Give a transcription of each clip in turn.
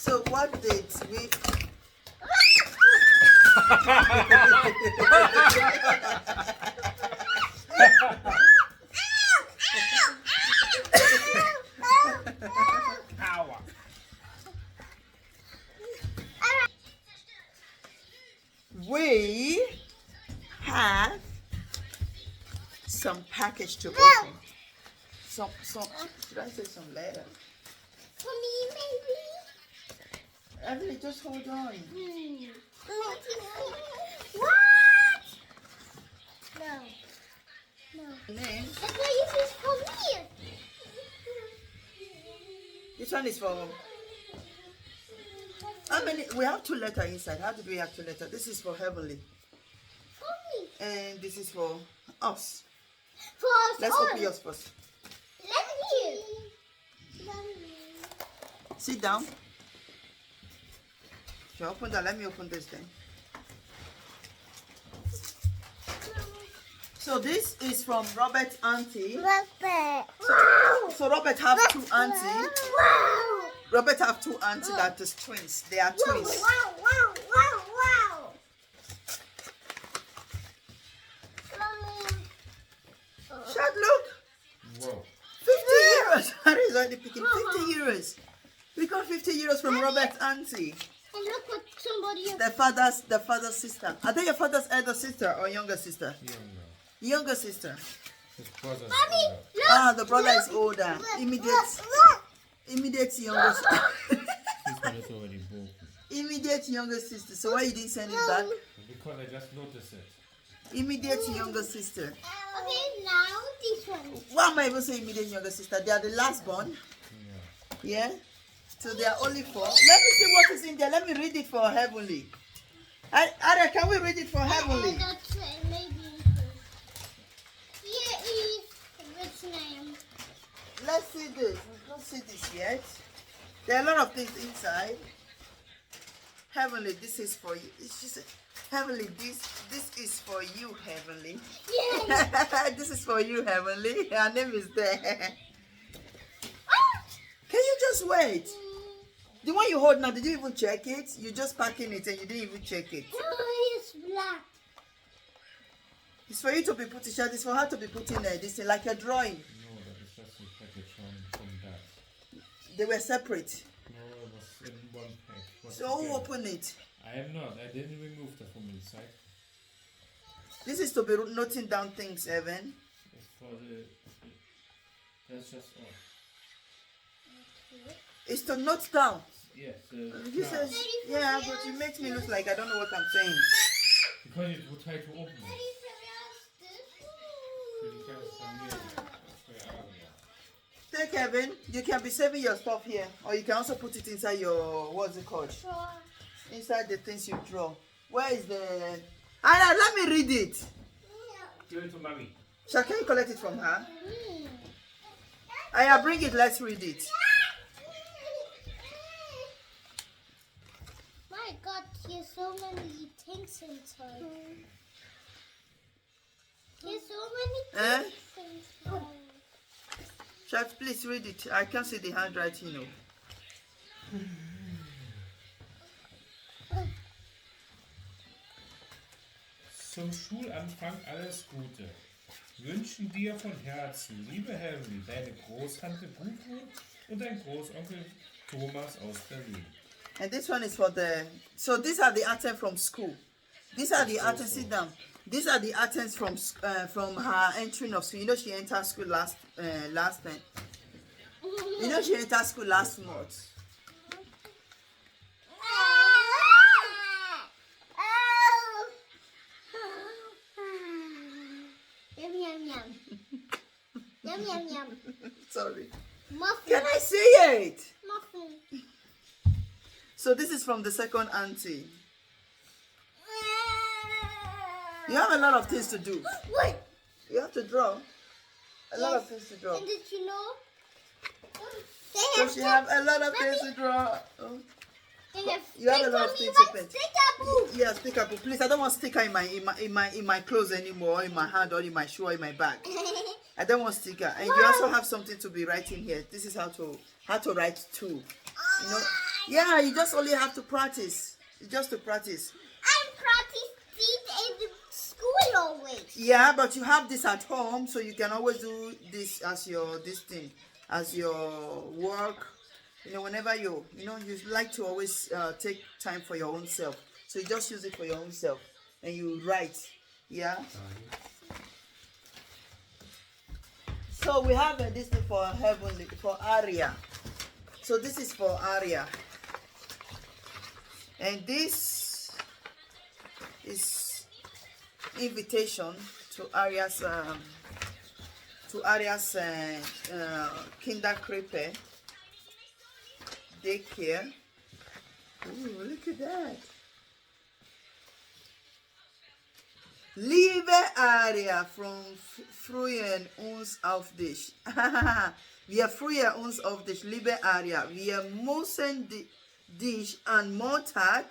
So what did we? We have some package to open. Some. Should I say some letter? For me, maybe. Emily, just hold on. What? No. Name. That's why this is for me. This one is for. How many? We have 2 letters inside. How did we have 2 letters? This is for Heavenly. For me. And this is for us. For us Let's all. open yours first. Let me. Sit down. If you open that, let me open this then. So this is from Robert's auntie. Robert. So Robert have 2 aunties. Wow. Robert have 2 aunties that is twins. They are twins. Wow. Shad, look. Whoa. 50 euros. Harry is already picking 50 euros. We got 50 euros from Robert's auntie. And look what somebody else. The father's sister. Are they your father's elder sister or younger sister? Younger sister. His brother's Mommy, older. look. Ah, the brother is older. Immediate younger sister. This one is already broken. Immediate younger sister. So why you didn't send it back? Because I just noticed it. Immediate younger sister. Okay, now this one. Why am I even saying immediate younger sister? They are the last born. Yeah. Yeah? So they are only 4. Let me see what is in there. Let me read it for Heavenly. Aria, can we read it for Heavenly? That's maybe. Here is which name? Let's see this. We don't see this yet. There are a lot of things inside. Heavenly, this is for you. It's just Heavenly, this is for you, Heavenly. Yeah. This is for you, Heavenly. Her name is there. Can you just wait? The one you hold now, did you even check it? You just packing it and you didn't even check it. Oh, it's black. It's for you to be putting, it's for her to be putting this thing, like a drawing. No, that is just a package from that. They were separate. No, it was in one pack. Was So who together. opened it? I am not. I didn't remove that from inside. This is to be noting down things, Evan. It's for the. That's just all. It's to note down. Yes. He says, yeah, but it makes me look like I don't know what I'm saying. Because it would try to open it. Für die ganze Familie. Für Aria. Take Evan, you can be saving your stuff here, or you can also put it inside your, what's it called? Inside the things you draw. Where is the... Anna, let me read it. Give it to mommy. Shall can you collect it from her? Aya, bring it, let's read it. My God, here's so many things inside. Here's so many things inside. Shall please read it. I can't see the handwriting. No. Zum Schulanfang alles Gute. Wünschen dir von Herzen, liebe Heavenly, deine Großtante Gudrun und dein Großonkel Thomas aus Berlin. And this one is for the... So these are the items from school. These are the items, sit down. These are the items from her entering of school. You know she entered school last time. You know she entered school last month. Yum yum yum. Yum yum yum. Sorry. Muffin. Can I see it? Muffin. So this is from the second auntie. You have a lot of things to do. Wait. You have to draw. A lot of things to draw. And did you know? So she have a lot of things to draw. Oh. You have a lot of things to paint. Sticker. Yeah, sticker. But please, I don't want sticker in my clothes anymore, in my hand, or in my shoe, or in my bag. I don't want sticker. And you also have something to be writing here. This is how to write too. You know, Yeah, you just only have to practice. Just to practice. I practice this in the school always. Yeah, but you have this at home, so you can always do this as your as your work. You know, whenever you like to always take time for your own self. So you just use it for your own self, and you write. Yeah. So we have this thing for heavenly for Aria. So this is for Aria, and this is invitation to Aria's kinderkrippe daycare. Ooh, look at that. Liebe Aria, früher uns auf dich. Wir freuen uns auf dich, liebe Aria. Wir müssen dich an Montag,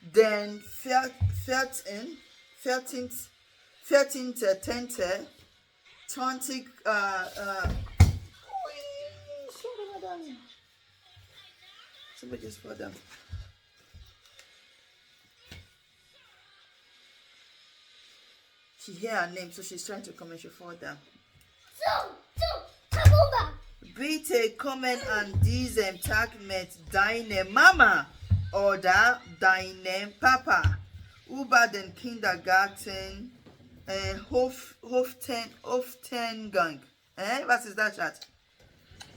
den 14.10.20 sorry, my darling. Somebody just fall down. She hear her name, so she's trying to come and she fall down. So, come over. Bitte kommen an diesem Tag mit deiner Mama oder deinem Papa über den Kindergarten Hoftengang. Was ist das, Schatz?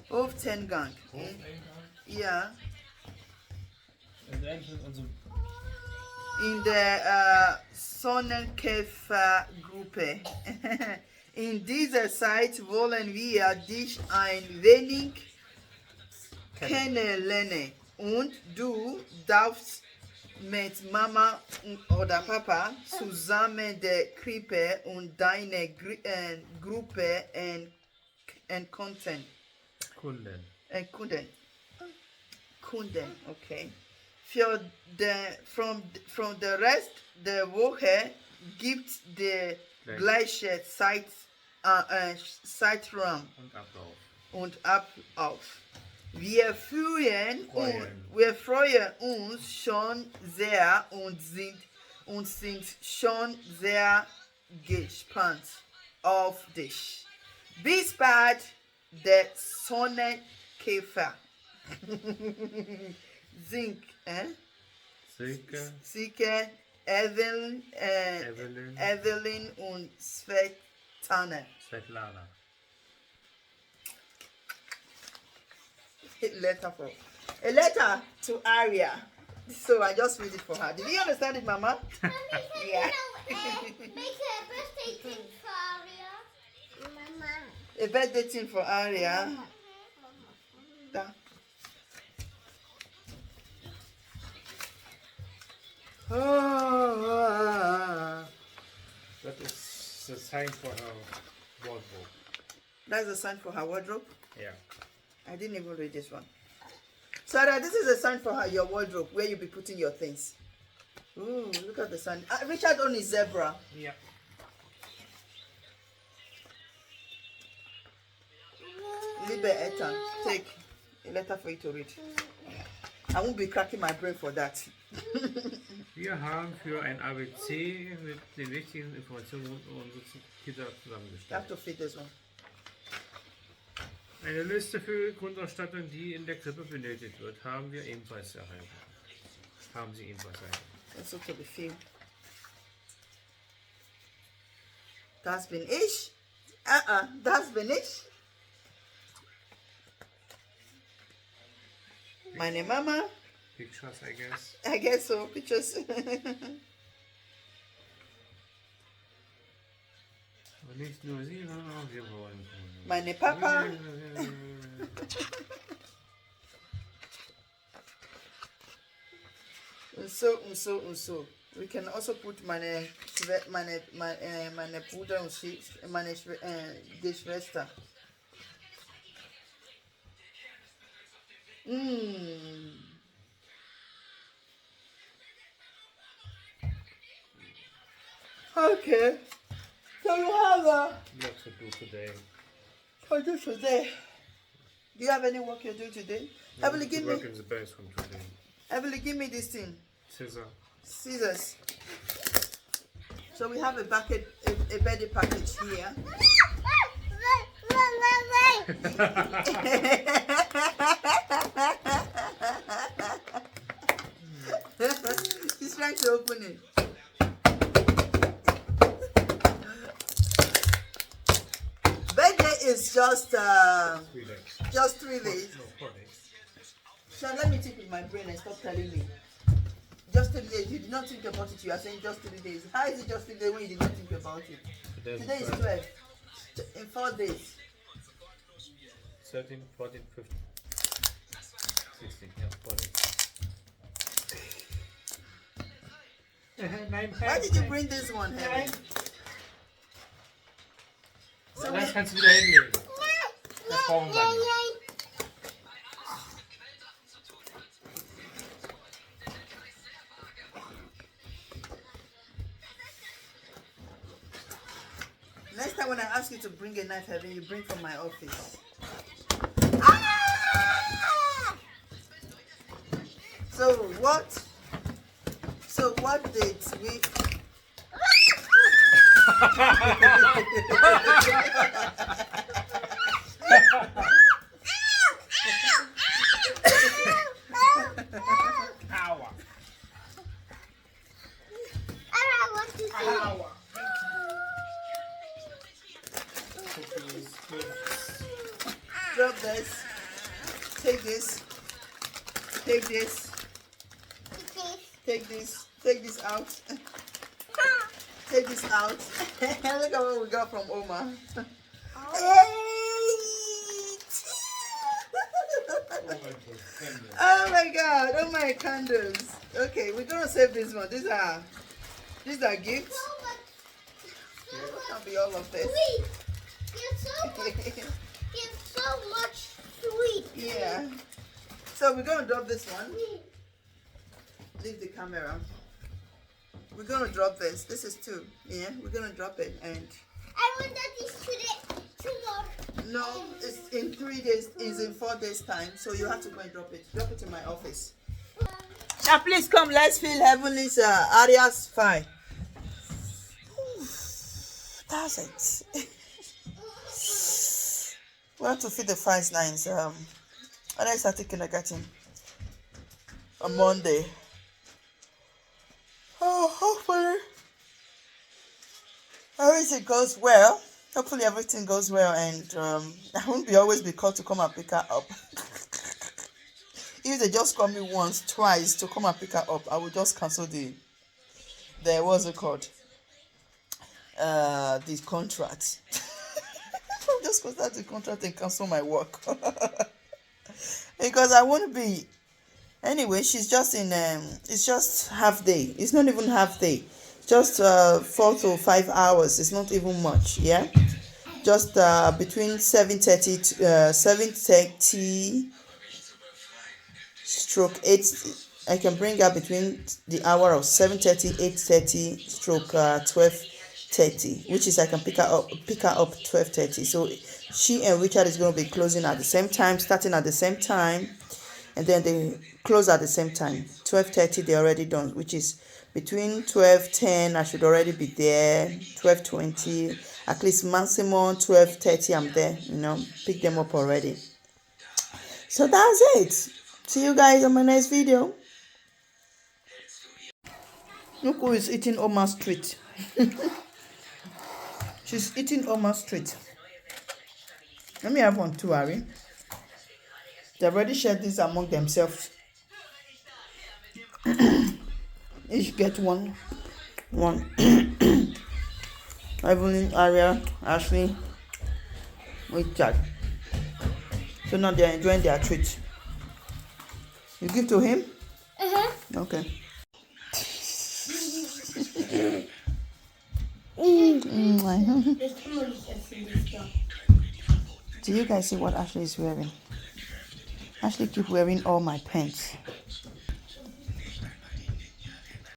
Hoftengang. Ja. In der Sonnenkäfergruppe. In dieser Zeit wollen wir dich ein wenig kennenlernen und du darfst mit Mama oder Papa zusammen der Krippe und deine Gruppe Kunden, okay. From the Rest der Woche gibt der gleiche Zeitraum und Ablauf. Wir freuen uns schon sehr und sind schon sehr gespannt auf dich. Bis bald, der Sonnenkäfer. Silke, Evelyn und Svetlana. A letter to Aria. So I just read it for her. Did you understand it, Mama? Yeah. Make a birthday thing for Aria. Mama. A birthday thing for Aria. Da. Oh, that is the sign for her wardrobe. That's the sign for her wardrobe? Yeah. I didn't even read this one. Sarah, this is a sign for your wardrobe where you'll be putting your things. Ooh, look at the sign. Richard on his zebra. Yeah. Liebe Ethan, take a letter for you to read. I won't be cracking my brain for that. Wir haben für ein ABC mit den wichtigen Informationen rund um unsere Kinder You zusammengestellt. have to fit this one. Eine Liste für Grundausstattung, die in der Krippe benötigt wird, haben Sie ebenfalls erhalten. That's okay, the film. Das bin ich. Das bin ich. Meine Mama. Pictures, I guess. I guess so, pictures. Und nicht nur Sie, sondern auch wir wollen. Meine Papa. So. We can also put meine Bruder und meine Geschwister. Okay. So we have Lots to do today. today. Do you have any work you're doing today? Heavenly, give me. Work in the bathroom today. Heavenly, give me this thing. Scissors. So we have a bucket, a birthday package here. He's trying to open it. Birthday is just 3 days. 3 days. No, 4 days. Sean, let me think with my brain and stop telling me. Just 3 days. You did not think about it. You are saying just 3 days. How is it just 3 days when you did not think about it? Today is 12. In 4 days. 13, 14, 15, 16. Yeah, 4 days. Why did you bring this one, Helen? So Das kannst du wieder hinlegen. Das brauchen wir nicht. next time when I ask you to bring a knife, Heaven, you bring from my office. So what did we? Drop this. Take this. Take this. Take this. Take this out. Take this out. Look at what we got from Oma. Oh my God! Oh my candles. Okay, we're gonna save this one. These are gifts. It can't be all of this. Sweet. It's so much sweet. Yeah. So we're gonna drop this one. Leave the camera. We're gonna drop this. This is 2. Yeah, we're gonna drop it and. I want that is today. Tomorrow. No, it's in 3 days. It's in 4 days time. So you have to go and drop it. Drop it in my office. Now please come. Let's fill Heavenly's Aria's file. That's it. We have to feed the fines now. And I start kindergarten on Monday. Oh, hopefully everything goes well. Hopefully everything goes well, and I won't always be called to come and pick her up. If they just call me once, twice to come and pick her up, I will just cancel the what's it called? The contract. I'll just contact the contract and cancel my work. Because I won't be. Anyway, she's just in it's just half day. It's not even half day. Just 4 to 5 hours. It's not even much. Yeah, just between 7:30 to 7:30 stroke 8. I can bring her between the hour of 7:30, 8:30 stroke 12:30, which is I can pick her up 12:30. So she and Richard is going to be closing at the same time, starting at the same time, and then they close at the same time. 12:30 they're already done, which is between 12:10 I should already be there. 12:20, at least maximum 12:30 I'm there. Pick them up already. So that's it. See you guys on my next video. Look who is eating Oma's treat. She's eating Oma's treat. Let me have one too, Ari. They've already shared this among themselves. Each get one. Evelyn, Aria, Ashley, Richard. So now they're enjoying their treat. You give to him? Okay. Do you guys see what Ashley is wearing? Ashley keep wearing all my pants.